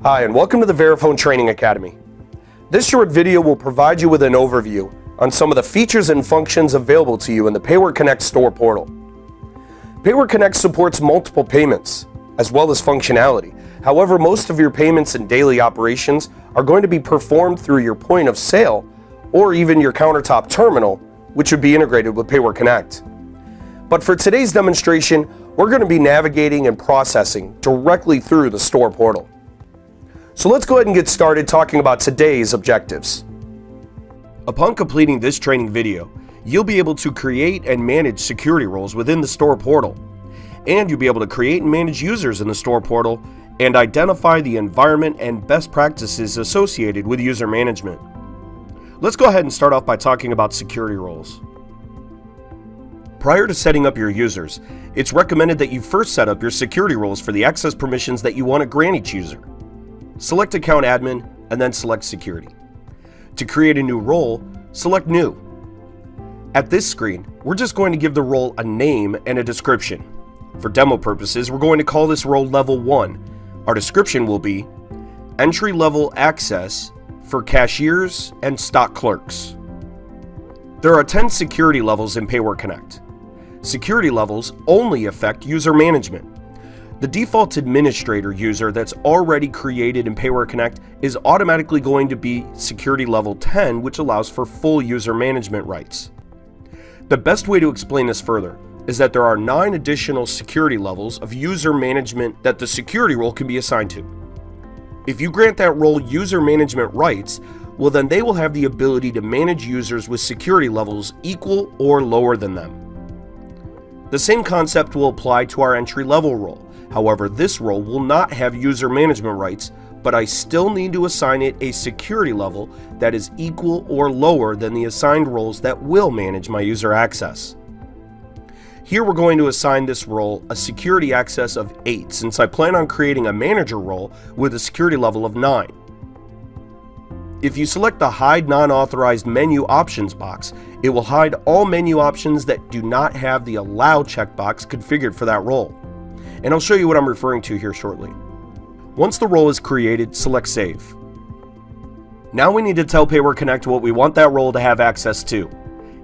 Hi, and welcome to the Verifone Training Academy. This short video will provide you with an overview on some of the features and functions available to you in the PAYware Connect store portal. PAYware Connect supports multiple payments, as well as functionality. However, most of your payments and daily operations are going to be performed through your point of sale or even your countertop terminal, which would be integrated with PAYware Connect. But for today's demonstration, we're going to be navigating and processing directly through the store portal. So let's go ahead and get started talking about today's objectives. Upon completing this training video, you'll be able to create and manage security roles within the store portal. And you'll be able to create and manage users in the store portal and identify the environment and best practices associated with user management. Let's go ahead and start off by talking about security roles. Prior to setting up your users, it's recommended that you first set up your security roles for the access permissions that you want to grant each user. Select Account Admin and then select Security. To create a new role, select New. At this screen, we're just going to give the role a name and a description. For demo purposes, we're going to call this role Level 1. Our description will be Entry-Level Access for Cashiers and Stock Clerks. There are 10 security levels in PAYware Connect. Security levels only affect user management. The default administrator user that's already created in PAYware Connect is automatically going to be security level 10, which allows for full user management rights. The best way to explain this further is that there are 9 additional security levels of user management that the security role can be assigned to. If you grant that role user management rights, well then they will have the ability to manage users with security levels equal or lower than them. The same concept will apply to our entry-level role. However, this role will not have user management rights, but I still need to assign it a security level that is equal or lower than the assigned roles that will manage my user access. Here we're going to assign this role a security access of 8, since I plan on creating a manager role with a security level of 9. If you select the Hide Non-Authorized Menu Options box, it will hide all menu options that do not have the Allow checkbox configured for that role. And I'll show you what I'm referring to here shortly. Once the role is created, select Save. Now we need to tell PAYware Connect what we want that role to have access to.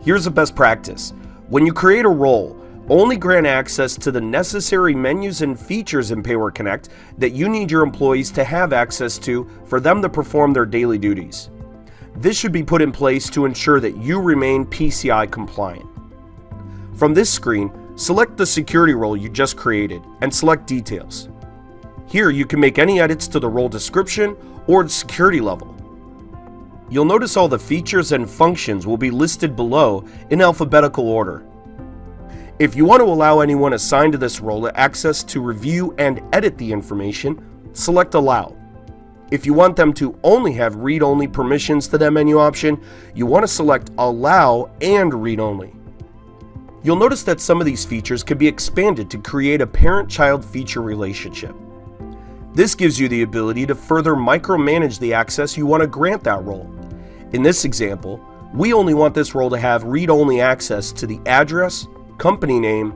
Here's a best practice. When you create a role, only grant access to the necessary menus and features in PAYware Connect that you need your employees to have access to for them to perform their daily duties. This should be put in place to ensure that you remain PCI compliant. From this screen, select the security role you just created and select Details. Here you can make any edits to the role description or security level. You'll notice all the features and functions will be listed below in alphabetical order. If you want to allow anyone assigned to this role access to review and edit the information, select Allow. If you want them to only have read-only permissions to that menu option, you want to select Allow and Read-Only. You'll notice that some of these features can be expanded to create a parent-child feature relationship. This gives you the ability to further micromanage the access you want to grant that role. In this example, we only want this role to have read-only access to the address, company name,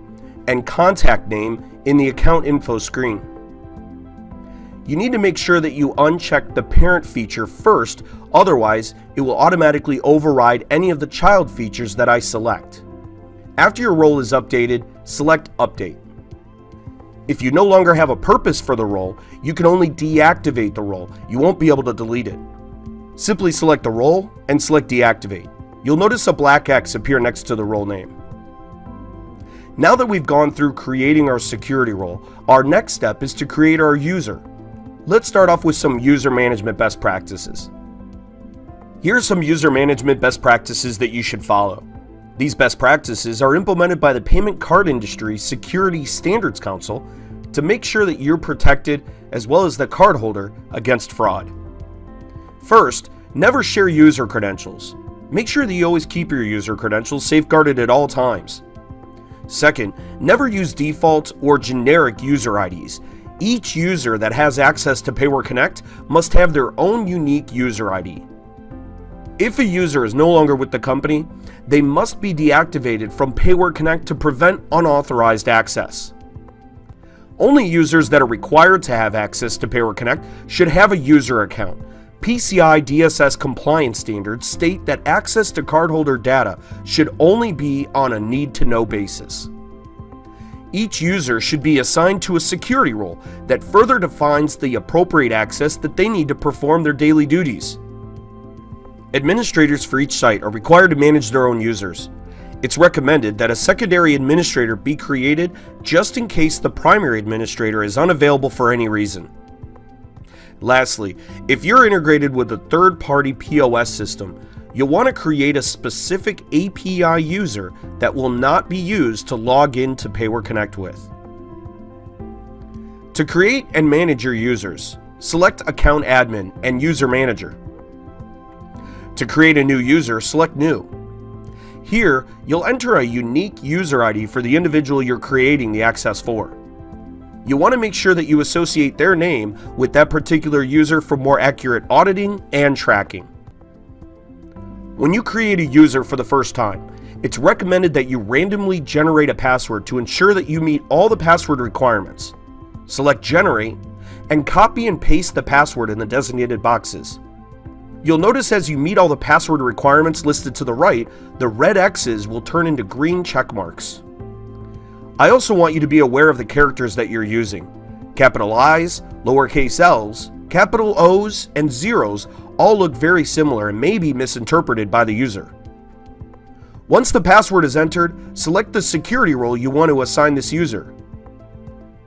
and contact name in the account info screen. You need to make sure that you uncheck the parent feature first, otherwise it will automatically override any of the child features that I select. After your role is updated, select Update. If you no longer have a purpose for the role, you can only deactivate the role. You won't be able to delete it. Simply select the role and select Deactivate. You'll notice a black X appear next to the role name. Now that we've gone through creating our security role, our next step is to create our user. Let's start off with some user management best practices. Here are some user management best practices that you should follow. These best practices are implemented by the Payment Card Industry Security Standards Council to make sure that you're protected, as well as the cardholder, against fraud. First, never share user credentials. Make sure that you always keep your user credentials safeguarded at all times. Second, never use default or generic user IDs. Each user that has access to PAYware Connect must have their own unique user ID. If a user is no longer with the company, they must be deactivated from PAYware Connect to prevent unauthorized access. Only users that are required to have access to PAYware Connect should have a user account. PCI DSS compliance standards state that access to cardholder data should only be on a need-to-know basis. Each user should be assigned to a security role that further defines the appropriate access that they need to perform their daily duties. Administrators for each site are required to manage their own users. It's recommended that a secondary administrator be created just in case the primary administrator is unavailable for any reason. Lastly, if you're integrated with a third-party POS system, you'll want to create a specific API user that will not be used to log into PAYware Connect with. To create and manage your users, select Account Admin and User Manager. To create a new user, select New. Here, you'll enter a unique user ID for the individual you're creating the access for. You want to make sure that you associate their name with that particular user for more accurate auditing and tracking. When you create a user for the first time, it's recommended that you randomly generate a password to ensure that you meet all the password requirements. Select Generate and copy and paste the password in the designated boxes. You'll notice as you meet all the password requirements listed to the right, the red X's will turn into green check marks. I also want you to be aware of the characters that you're using. Capital I's, lowercase l's, capital O's, and zeros all look very similar and may be misinterpreted by the user. Once the password is entered, select the security role you want to assign this user.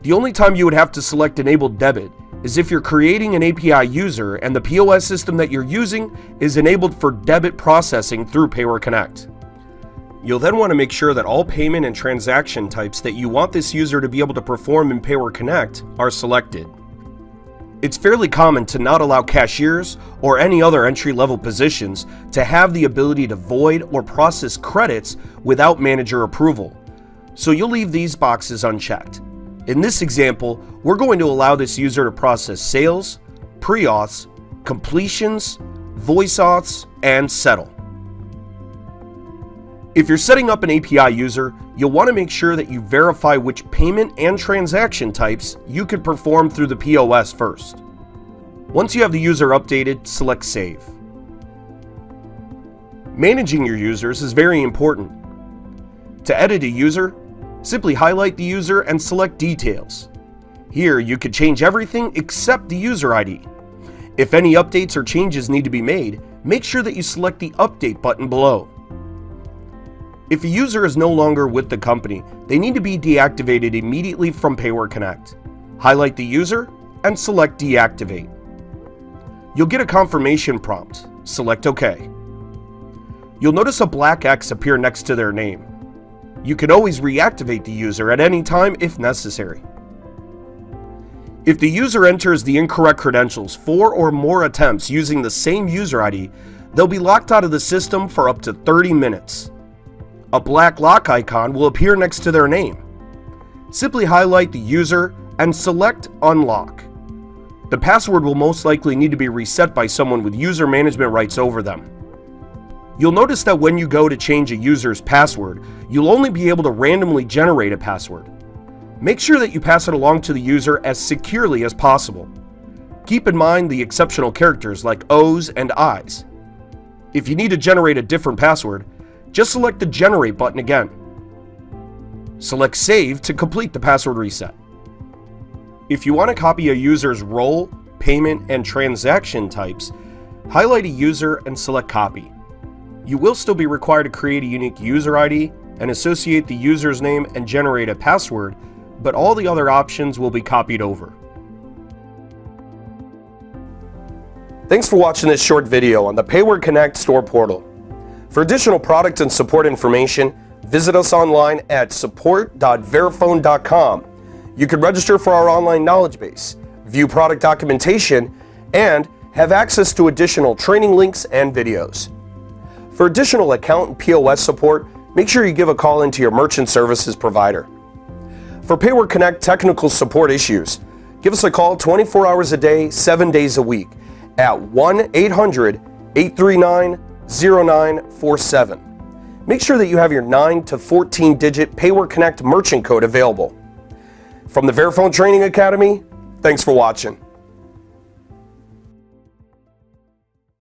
The only time you would have to select Enabled Debit is if you're creating an API user and the POS system that you're using is enabled for debit processing through PAYware Connect. You'll then want to make sure that all payment and transaction types that you want this user to be able to perform in PAYware Connect are selected. It's fairly common to not allow cashiers or any other entry-level positions to have the ability to void or process credits without manager approval, so you'll leave these boxes unchecked. In this example, we're going to allow this user to process sales, pre-auths, completions, voice auths, and settle. If you're setting up an API user, you'll want to make sure that you verify which payment and transaction types you could perform through the POS first. Once you have the user updated, select Save. Managing your users is very important. To edit a user, simply highlight the user and select Details. Here you could change everything except the user ID. If any updates or changes need to be made, make sure that you select the Update button below. If a user is no longer with the company, they need to be deactivated immediately from PAYware Connect. Highlight the user and select Deactivate. You'll get a confirmation prompt. Select OK. You'll notice a black X appear next to their name. You can always reactivate the user at any time if necessary. If the user enters the incorrect credentials 4 or more attempts using the same user ID, they'll be locked out of the system for up to 30 minutes. A black lock icon will appear next to their name. Simply highlight the user and select Unlock. The password will most likely need to be reset by someone with user management rights over them. You'll notice that when you go to change a user's password, you'll only be able to randomly generate a password. Make sure that you pass it along to the user as securely as possible. Keep in mind the exceptional characters like O's and I's. If you need to generate a different password, just select the Generate button again. Select Save to complete the password reset. If you want to copy a user's role, payment, and transaction types, highlight a user and select Copy. You will still be required to create a unique user ID and associate the user's name and generate a password, but all the other options will be copied over. Thanks for watching this short video on the PAYware Connect store portal. For additional product and support information, visit us online at support.verifone.com. You can register for our online knowledge base, view product documentation, and have access to additional training links and videos. For additional account and POS support, make sure you give a call into your merchant services provider. For PAYware Connect technical support issues, give us a call 24 hours a day, 7 days a week at 1-800-839-0947. Make sure that you have your 9 to 14-digit PAYware Connect merchant code available. From the Verifone Training Academy, thanks for watching.